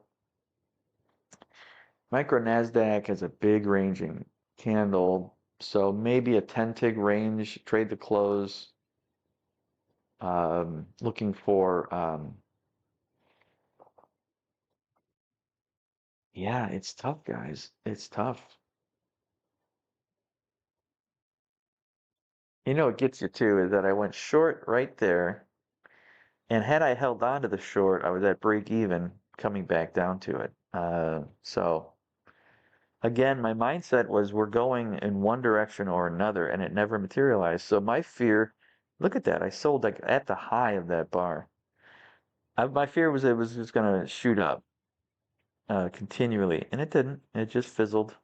Micro Nasdaq has a big ranging candle, so maybe a 10 tick range, trade the close, looking for yeah, it's tough, guys. It's tough. What gets you too is that I went short right there. And had I held on to the short, I was at break even coming back down to it. So again, my mindset was we're going in one direction or another, and it never materialized. So my fear, look at that, I sold like at the high of that bar. My fear was it was just going to shoot up continually, and it didn't. It just fizzled.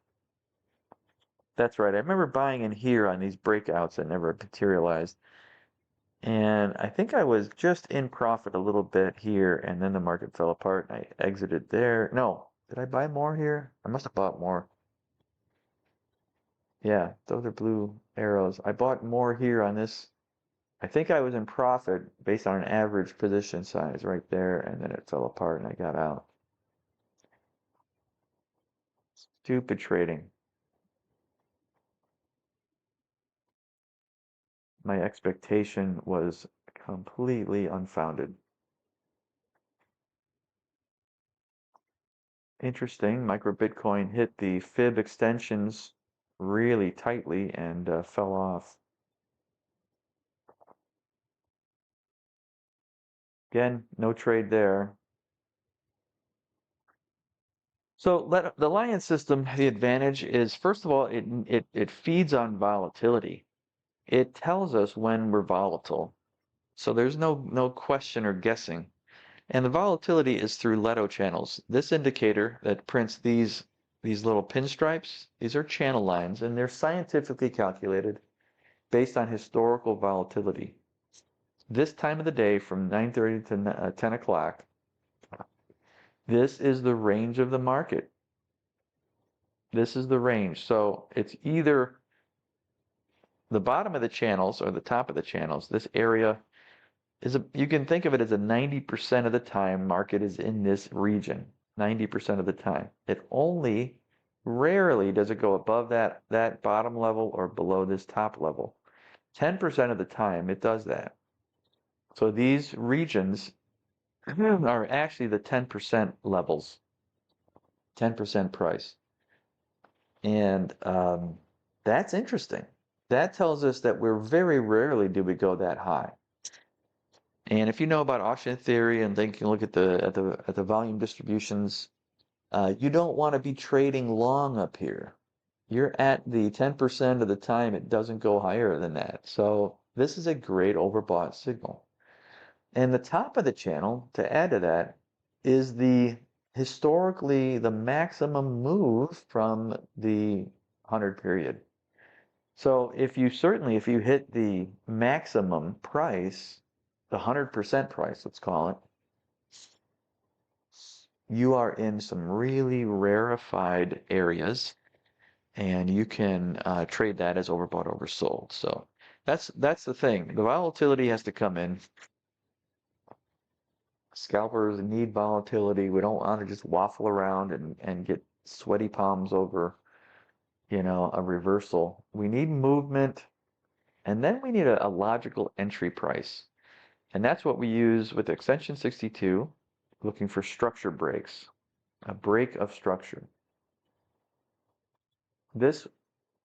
That's right. I remember buying in here on these breakouts that never materialized. And I think I was just in profit a little bit here, and then the market fell apart, and I exited there. No, did I buy more here? I must have bought more. Yeah, those are blue arrows. I bought more here on this. I think I was in profit based on an average position size right there, and then it fell apart and I got out. Stupid trading. My expectation was completely unfounded. Interesting. Micro Bitcoin hit the fib extensions really tightly and fell off. Again, no trade there. So the Lion system, the advantage is, first of all, it feeds on volatility. It tells us when we're volatile. So there's no question or guessing. And the volatility is through Leto channels. This indicator that prints these little pinstripes, these are channel lines, and they're scientifically calculated based on historical volatility. This time of the day from 9:30 to 10 o'clock, this is the range of the market. This is the range. So it's either the bottom of the channels or the top of the channels, this area you can think of it as a 90% of the time market is in this region. 90% of the time. It only rarely does it go above that bottom level or below this top level. 10% of the time it does that. So these regions are actually the 10% levels, 10% price. And that's interesting. That tells us that we're very rarely do we go that high. And if you know about auction theory and then you can look at the volume distributions, you don't want to be trading long up here. You're at the 10% of the time it doesn't go higher than that. So this is a great overbought signal. And the top of the channel, to add to that, is historically the maximum move from the 100 period. So if you hit the maximum price, the 100% price, let's call it, you are in some really rarefied areas, and you can trade that as overbought, oversold. So that's the thing. The volatility has to come in. Scalpers need volatility. We don't want to just waffle around and get sweaty palms over, a reversal. We need movement, and then we need a logical entry price. And that's what we use with extension 62, looking for structure breaks, a break of structure. This,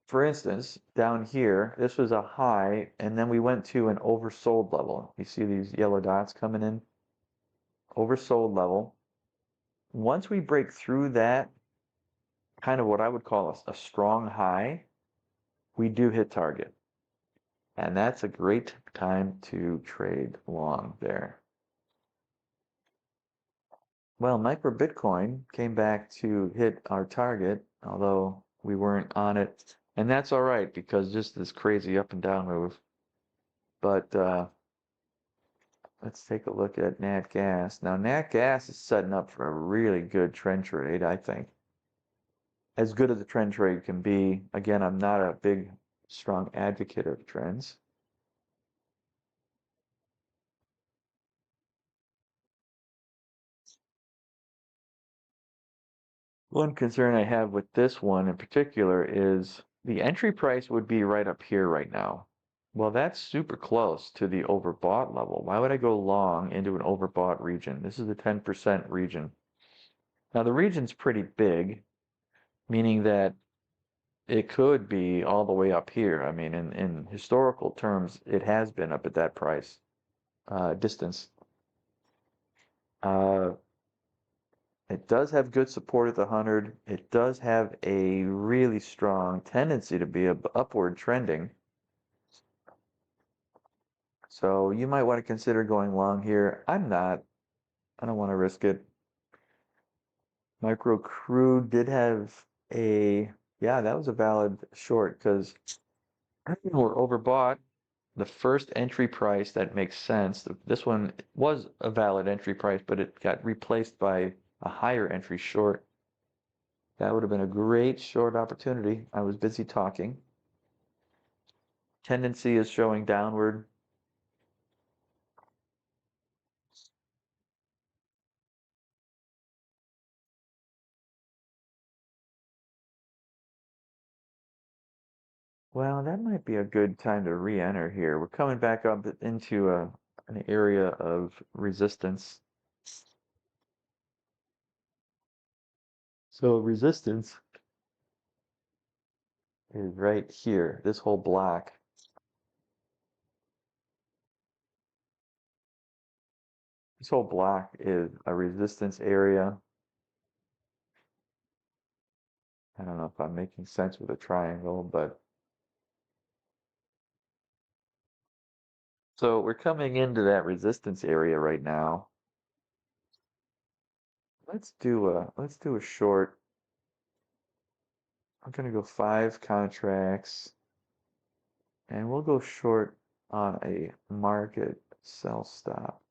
for instance, down here, this was a high, and then we went to an oversold level. You see these yellow dots coming in? Oversold level. Once we break through that, kind of what I would call a strong high, we do hit target. And that's a great time to trade long there. Well, micro Bitcoin came back to hit our target, although we weren't on it. And that's all right because just this crazy up and down move. But let's take a look at Nat Gas. Now, Nat Gas is setting up for a really good trend trade, I think. As good as a trend trade can be. Again, I'm not a big, strong advocate of trends. One concern I have with this one in particular is the entry price would be right up here right now. Well, that's super close to the overbought level. Why would I go long into an overbought region? This is the 10% region. Now, the region's pretty big, meaning that it could be all the way up here. I mean, in historical terms, it has been up at that price, distance. Uh, It does have good support at the 100. It does have a really strong tendency to be upward trending. So you might want to consider going long here. I'm not. I don't want to risk it. Micro Crude did have yeah, that was a valid short because we're overbought. The first entry price that makes sense. This one was a valid entry price, but it got replaced by a higher entry short. That would have been a great short opportunity. I was busy talking. Tendency is showing downward. Well, that might be a good time to re-enter here. We're coming back up into an area of resistance. So resistance is right here, this whole block. This whole block is a resistance area. I don't know if I'm making sense with a triangle, but so we're coming into that resistance area right now. Let's do a short. I'm gonna go 5 contracts, and we'll go short on a market sell stop.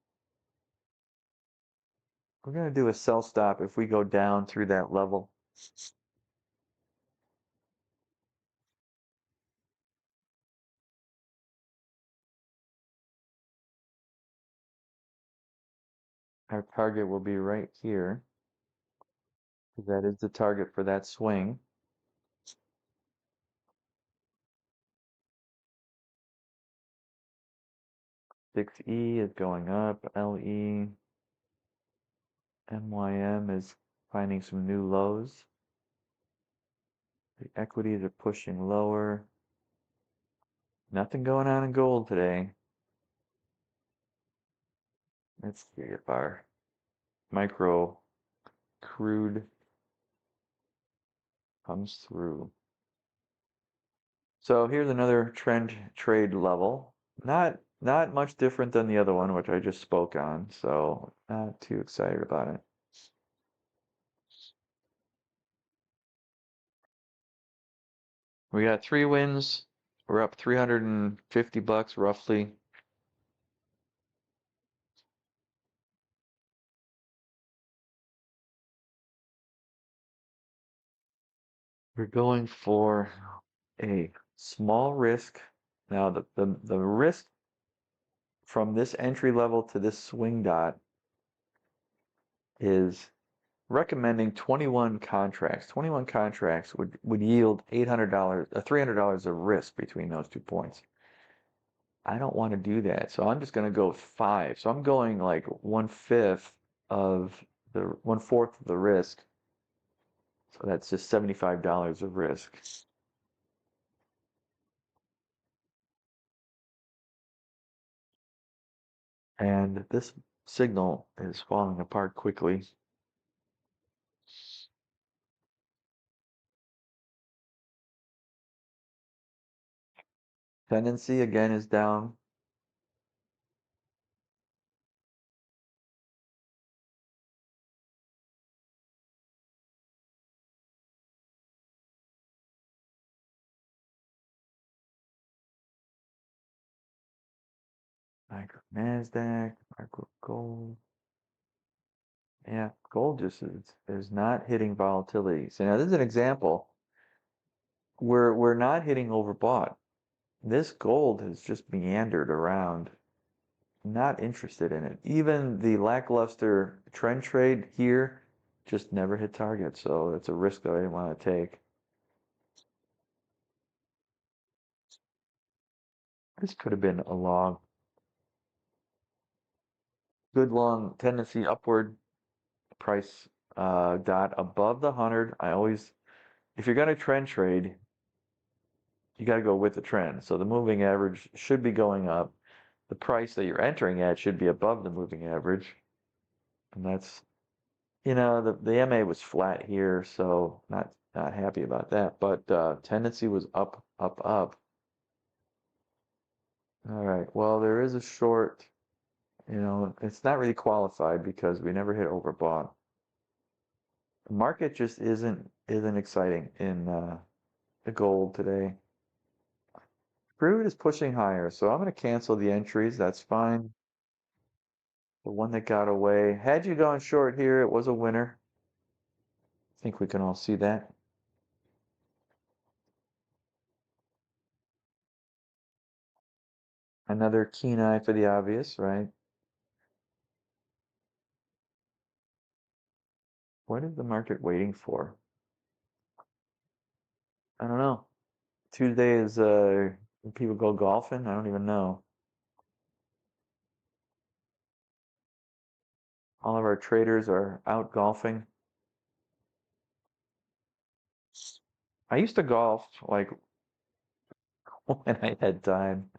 We're gonna do a sell stop if we go down through that level. Our target will be right here, because that is the target for that swing. 6E is going up, LE, MYM is finding some new lows. The equities are pushing lower. Nothing going on in gold today. Let's see if our micro crude comes through. So here's another trend trade level. Not much different than the other one, which I just spoke on, so not too excited about it. We got 3 wins. We're up 350 bucks roughly. We're going for a small risk. Now the risk from this entry level to this swing dot is recommending 21 contracts. 21 contracts would yield $800, $300 of risk between those 2 points. I don't want to do that, so I'm just going to go 5. So I'm going like 1/5 of the 1/4 of the risk. So that's just $75 of risk. And this signal is falling apart quickly. Tendency again is down. Micro NASDAQ, micro gold. Yeah, gold just is not hitting volatility. So now this is an example where we're not hitting overbought. This gold has just meandered around. Not interested in it. Even the lackluster trend trade here just never hit target, so it's a risk that I didn't want to take. This could have been a long, good long tendency upward. Price got above the 100. If you're going to trend trade, you got to go with the trend. So the moving average should be going up. The price that you're entering at should be above the moving average. And that's, the MA was flat here, so not happy about that. But tendency was up, up, up. All right. Well, there is a short. It's not really qualified because we never hit overbought. The market just isn't exciting in the gold today. Crude is pushing higher, so I'm going to cancel the entries. That's fine. The one that got away. Had you gone short here, it was a winner. I think we can all see that. Another keen eye for the obvious, right? What is the market waiting for? I don't know. Tuesday is people go golfing. I don't even know. All of our traders are out golfing. I used to golf like when I had time.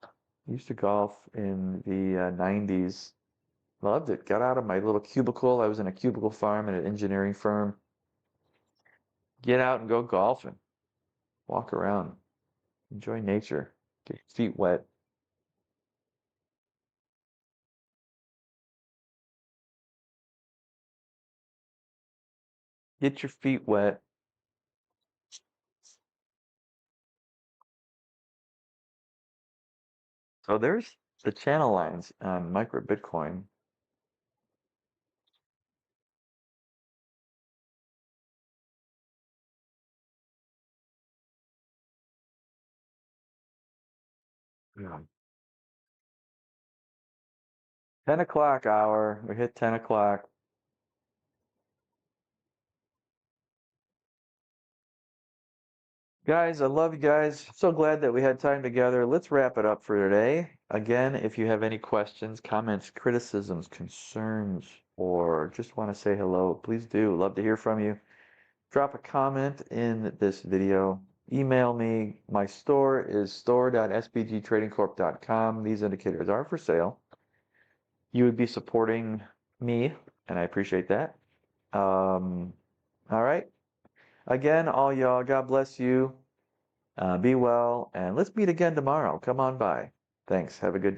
I used to golf in the 90s. Loved it. Got out of my little cubicle. I was in a cubicle farm at an engineering firm. Get out and go golfing. Walk around. Enjoy nature. Get your feet wet. Get your feet wet. So there's the channel lines on micro Bitcoin. Yeah. 10 o'clock hour. We hit 10 o'clock. Guys, I love you guys. So glad that we had time together. Let's wrap it up for today. Again, if you have any questions, comments, criticisms, concerns, or just want to say hello, please do. Love to hear from you. Drop a comment in this video. Email me. My store is store.sbgtradingcorp.com. These indicators are for sale. You would be supporting me, and I appreciate that. All right. Again, all y'all, God bless you. Be well, and let's meet again tomorrow. Come on by. Thanks. Have a good day.